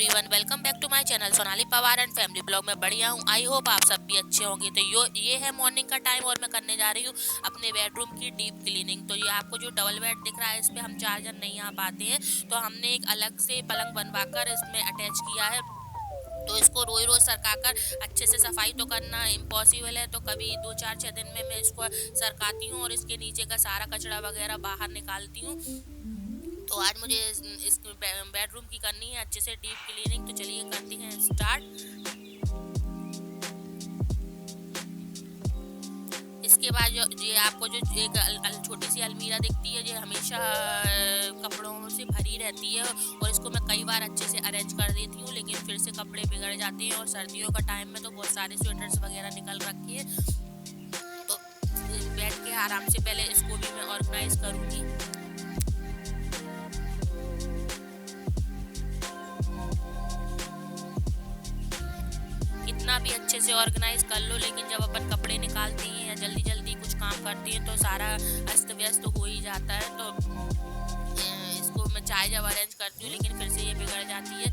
Everyone, welcome back to my channel Sonali Pawar and family blog में बढ़िया हूँ। आई होप आप सब भी अच्छे होंगे। तो ये है मॉर्निंग का टाइम और मैं करने जा रही हूँ अपने बेडरूम की डीप क्लीनिंग। तो ये आपको जो डबल बेड दिख रहा है, इस पे हम 4 जन नहीं आ पाते हैं, तो हमने एक अलग से पलंग बनवाकर इसमें अटैच किया है। तो इसको रोज रोज सरकाकर अच्छे से सफाई तो करना इम्पॉसिबल है, तो कभी 2 4 6 दिन में मैं इसको सरकाती हूँ और इसके नीचे का सारा कचरा वगैरह बाहर निकालती हूँ। तो आज मुझे इस बेडरूम की करनी है अच्छे से डीप क्लीनिंग। तो चलिए करते हैं स्टार्ट। इसके बाद जो ये आपको जो एक छोटी सी अलमीरा दिखती है, ये हमेशा कपड़ों से भरी रहती है और इसको मैं कई बार अच्छे से अरेंज कर देती हूँ, लेकिन फिर से कपड़े बिगड़ जाते हैं और सर्दियों का टाइम में तो बहुत सारे स्वेटर्स वगैरह निकल रखे हैं। तो बैठ के आराम से पहले इसको भी मैं ऑर्गेनाइज करूँगी। कितना भी अच्छे से ऑर्गेनाइज कर लो, लेकिन जब अपन कपड़े निकालते हैं या जल्दी जल्दी कुछ काम करते हैं तो सारा अस्त व्यस्त हो ही जाता है। तो इसको मैं चाहे जब अरेंज करती हूँ, लेकिन फिर से ये बिगड़ जाती है।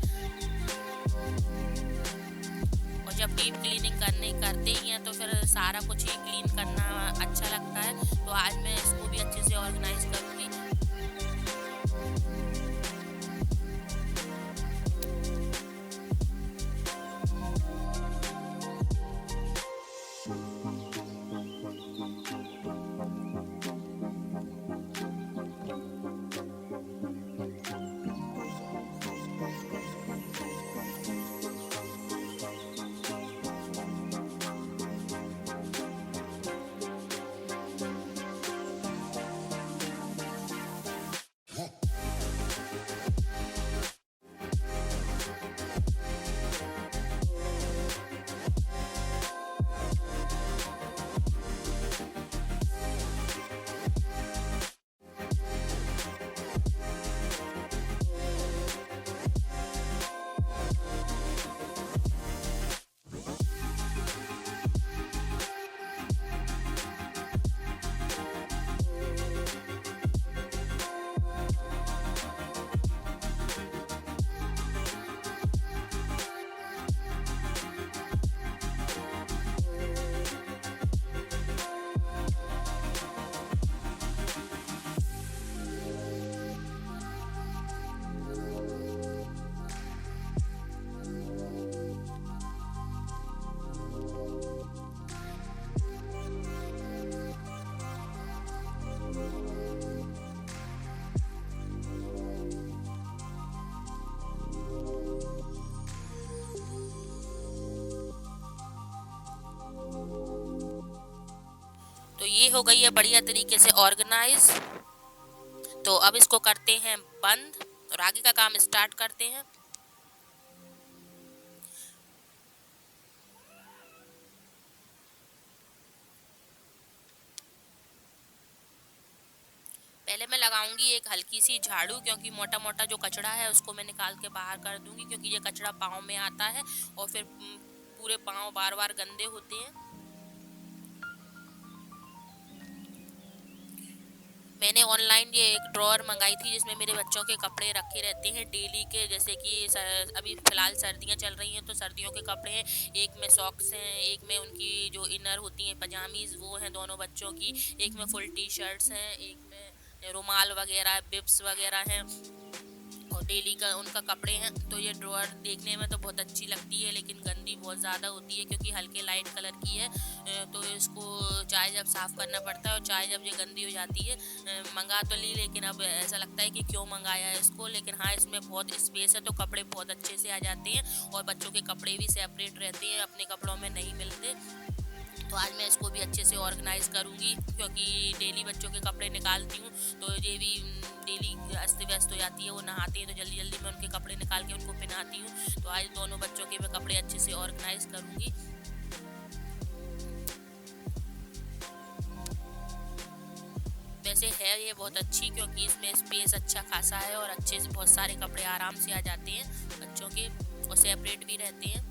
और जब डीप क्लीनिंग करते ही हैं तो फिर सारा कुछ ही क्लीन करना अच्छा लगता है। तो आज मैं इसको भी अच्छे से ऑर्गेनाइज करूँगी। तो ये हो गई है बढ़िया तरीके से ऑर्गेनाइज। तो अब इसको करते हैं बंद और आगे का काम स्टार्ट करते हैं। पहले मैं लगाऊंगी एक हल्की सी झाड़ू, क्योंकि मोटा मोटा जो कचरा है उसको मैं निकाल के बाहर कर दूंगी, क्योंकि ये कचरा पाँव में आता है और फिर पूरे पाँव बार बार गंदे होते हैं। मैंने ऑनलाइन ये एक ड्रॉअर मंगाई थी जिसमें मेरे बच्चों के कपड़े रखे रहते हैं डेली के, जैसे कि अभी फ़िलहाल सर्दियाँ चल रही हैं तो सर्दियों के कपड़े हैं। एक में सॉक्स हैं, एक में उनकी जो इनर होती हैं पजामीज़ वो हैं दोनों बच्चों की, एक में फुल टी शर्ट्स हैं, एक में रुमाल वगैरह बिब्स वगैरह हैं और डेली का उनका कपड़े हैं। तो ये ड्रॉअर देखने में तो बहुत अच्छी लगती है, लेकिन गंदी बहुत ज़्यादा होती है क्योंकि हल्के लाइट कलर की है। तो इसको चाहे जब साफ़ करना पड़ता है और चाहे जब ये गंदी हो जाती है। मंगा तो ली, लेकिन अब ऐसा लगता है कि क्यों मंगाया है इसको। लेकिन हाँ, इसमें बहुत स्पेस है तो कपड़े बहुत अच्छे से आ जाते हैं और बच्चों के कपड़े भी सेपरेट रहते हैं, अपने कपड़ों में नहीं मिलते। तो आज मैं इसको भी अच्छे से ऑर्गेनाइज करूँगी, क्योंकि डेली बच्चों के कपड़े निकालती हूँ तो ये भी डेली अस्त व्यस्त हो जाती है। वो नहाते हैं तो जल्दी जल्दी मैं उनके कपड़े निकाल के उनको पहनाती हूँ। तो आज दोनों बच्चों के मैं कपड़े अच्छे से ऑर्गेनाइज करूँगी। वैसे है ये बहुत अच्छी, क्योंकि इसमें स्पेस अच्छा खासा है और अच्छे से बहुत सारे कपड़े आराम से आ जाते हैं बच्चों के और सेपरेट भी रहते हैं।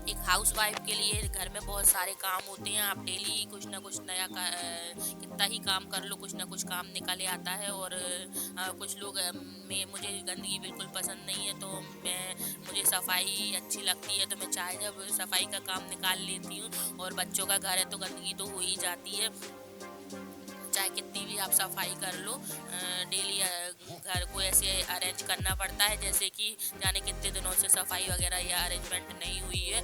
एक हाउस वाइफ के लिए घर में बहुत सारे काम होते हैं, आप डेली कुछ ना कुछ नया कितना ही काम कर लो, कुछ ना कुछ काम निकल आता है। और कुछ लोग में मुझे गंदगी बिल्कुल पसंद नहीं है, तो मुझे सफाई अच्छी लगती है, तो मैं चाहे जब सफाई का काम निकाल लेती हूँ। और बच्चों का घर है तो गंदगी तो हो ही जाती है, चाहे कितनी भी आप सफाई कर लो। डेली घर को ऐसे अरेंज करना पड़ता है जैसे कि जाने कितने दिनों से सफाई वगैरह या अरेंजमेंट नहीं हुई है।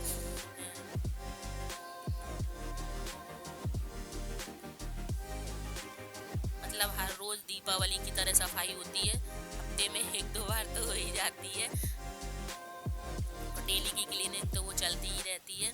मतलब हर रोज दीपावली की तरह सफाई होती है, हफ्ते में एक दो बार तो हो ही जाती है, और डेली की क्लीनिंग तो वो चलती ही रहती है।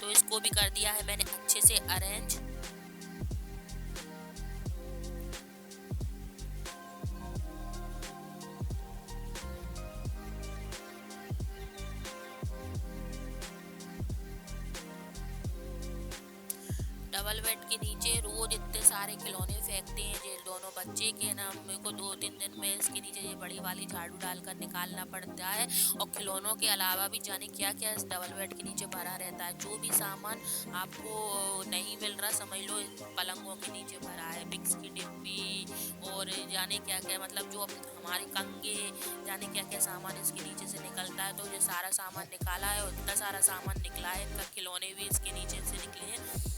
तो इसको भी कर दिया है मैंने अच्छे से अरेंज। डबल बेड के नीचे रोज इतने सारे खिलौने फेंकते हैं ये दोनों बच्चे के ना, मेरे को 2-3 दिन में इसके नीचे ये बड़ी वाली झाड़ू डालकर निकालना पड़ता है। और खिलौनों के अलावा भी जाने क्या क्या इस डबल बेड के नीचे भरा रहता है, जो भी सामान आपको नहीं मिल रहा समझ लो पलंगों के नीचे भरा है, बिक्स की डिब्बी और जाने क्या क्या, मतलब जो हमारे कंगे, जाने क्या क्या सामान इसके नीचे से निकलता है। तो ये सारा सामान निकाला है और इतना सारा सामान निकला है, इनका खिलौने भी इसके नीचे से निकले हैं।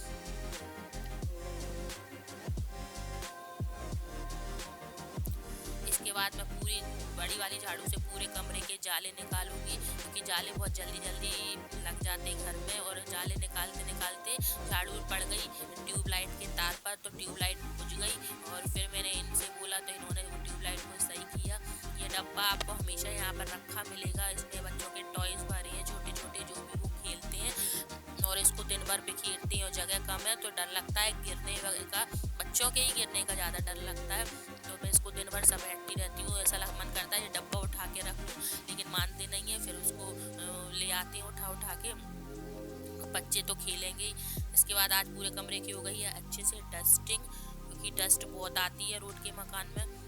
इसके बाद मैं पूरी बड़ी वाली झाड़ू से पूरे कमरे के जाले निकालूंगी, क्योंकि जाले बहुत जल्दी जल्दी लग जाते हैं घर में। और जाले निकालते निकालते झाड़ू पड़ गई ट्यूबलाइट के तार पर, तो ट्यूबलाइट बुझ गई। और फिर मैंने इनसे बोला तो इन्होंने वो ट्यूबलाइट को सही किया। ये डब्बा आपको हमेशा यहाँ पर रखा मिलेगा, इसमें बच्चों के टॉयज भरे हैं छोटे छोटे जो भी वो खेलते हैं, और इसको दिन भर बिखेरते हैं और जगह कम है तो डर लगता है गिरने का, बच्चों के ही गिरने का ज़्यादा डर लगता है। तो मैं इसको दिन भर समेटती रहती हूँ, ऐसा मन करता है ये डब्बा उठा के रख लूँ, लेकिन मानते नहीं है, फिर उसको ले आते हैं उठा उठा के, बच्चे तो खेलेंगे ही। इसके बाद आज पूरे कमरे की हो गई है अच्छे से डस्टिंग, क्योंकि डस्ट बहुत आती है रोड के मकान में।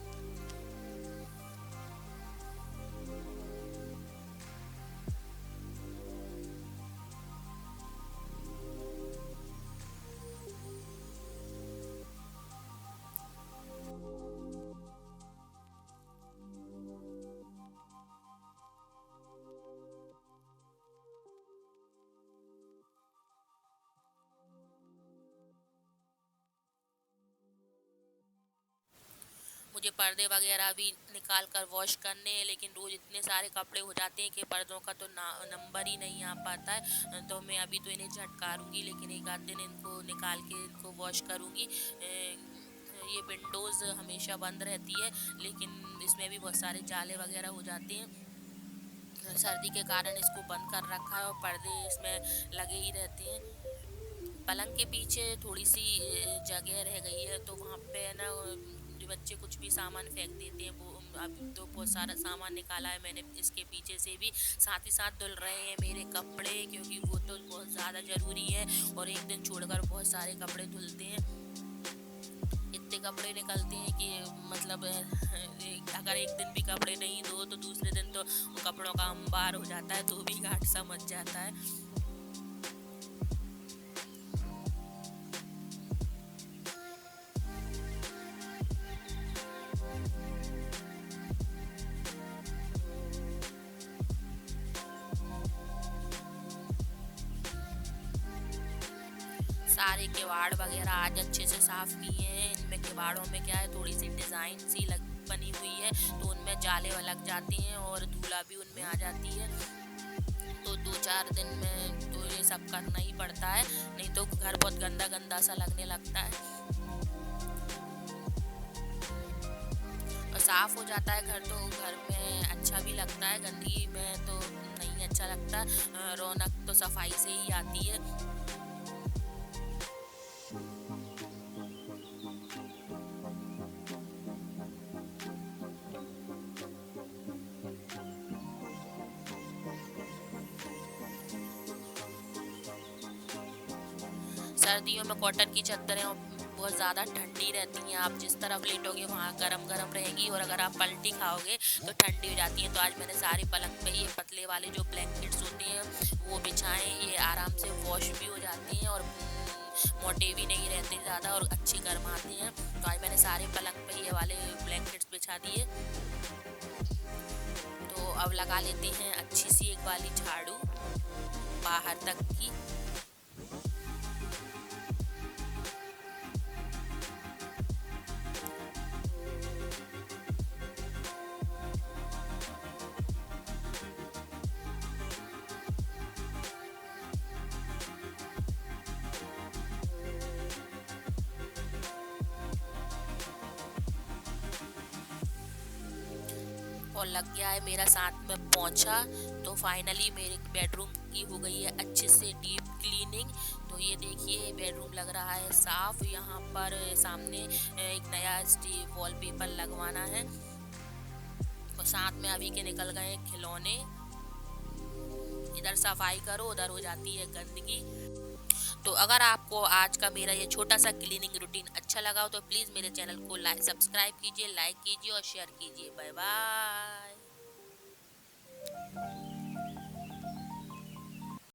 मुझे पर्दे वगैरह भी निकाल कर वॉश करने हैं, लेकिन रोज़ इतने सारे कपड़े हो जाते हैं कि पर्दों का तो नंबर ही नहीं आ पाता है। तो मैं अभी तो इन्हें झटकारूंगी, लेकिन एक आध दिन इनको निकाल के इनको वॉश करूंगी। ये विंडोज़ हमेशा बंद रहती है, लेकिन इसमें भी बहुत सारे जाले वगैरह हो जाते हैं। सर्दी के कारण इसको बंद कर रखा है और पर्दे इसमें लगे ही रहते हैं। पलंग के पीछे थोड़ी सी जगह रह गई है, तो वहाँ पे है ना जो बच्चे कुछ भी सामान फेंक देते हैं, वो अब तो बहुत सारा सामान निकाला है मैंने इसके पीछे से भी। साथ ही साथ धुल रहे हैं मेरे कपड़े, क्योंकि वो तो बहुत ज़्यादा ज़रूरी है, और एक दिन छोड़कर बहुत सारे कपड़े धुलते हैं। इतने कपड़े निकलते हैं कि मतलब अगर एक दिन भी कपड़े नहीं धो तो दूसरे दिन तो कपड़ों का अंबार हो जाता है, तो भी घाट सा मच जाता है। सारे किवाड़ वगैरह आज अच्छे से साफ किए हैं। इनमें किवाड़ों में क्या है, थोड़ी सी डिज़ाइन सी लग बनी हुई है, तो उनमें जाले लग जाते हैं और धूला भी उनमें आ जाती है। तो 2-4 दिन में तो ये सब करना ही पड़ता है, नहीं तो घर बहुत गंदा गंदा सा लगने लगता है। और साफ हो जाता है घर तो घर में अच्छा भी लगता है, गंदगी में तो नहीं अच्छा लगता। रौनक तो सफाई से ही आती है। सर्दियों में कॉटन की चादरें बहुत ज़्यादा ठंडी रहती हैं। आप जिस तरफ लेटोगे वहाँ गरम गरम रहेंगी, और अगर आप पलटी खाओगे तो ठंडी हो जाती हैं। तो आज मैंने सारे पलंग पे ये पतले वाले जो ब्लैंकेट्स होते हैं वो बिछाए। ये आराम से वॉश भी हो जाते हैं और मोटे भी नहीं रहते ज़्यादा, और अच्छी गर्म आते हैं। तो आज मैंने सारे पलंग पे ये वाले ब्लैंकेट्स बिछा दिए। तो अब लगा लेते हैं अच्छी सी एक वाली झाड़ू बाहर तक की। और लग गया है मेरा साथ में पहुंचा। तो फाइनली मेरे बेडरूम की हो गई है अच्छे से डीप क्लीनिंग। तो ये देखिए बेडरूम लग रहा है साफ। यहाँ पर सामने एक नया वॉलपेपर लगवाना है, और साथ में अभी के निकल गए खिलौने। इधर सफाई करो, उधर हो जाती है गंदगी। तो अगर आपको आज का मेरा ये छोटा सा क्लीनिंग रूटीन अच्छा लगा हो तो प्लीज़ मेरे चैनल को सब्सक्राइब कीजिए, लाइक कीजिए और शेयर कीजिए। Bye bye.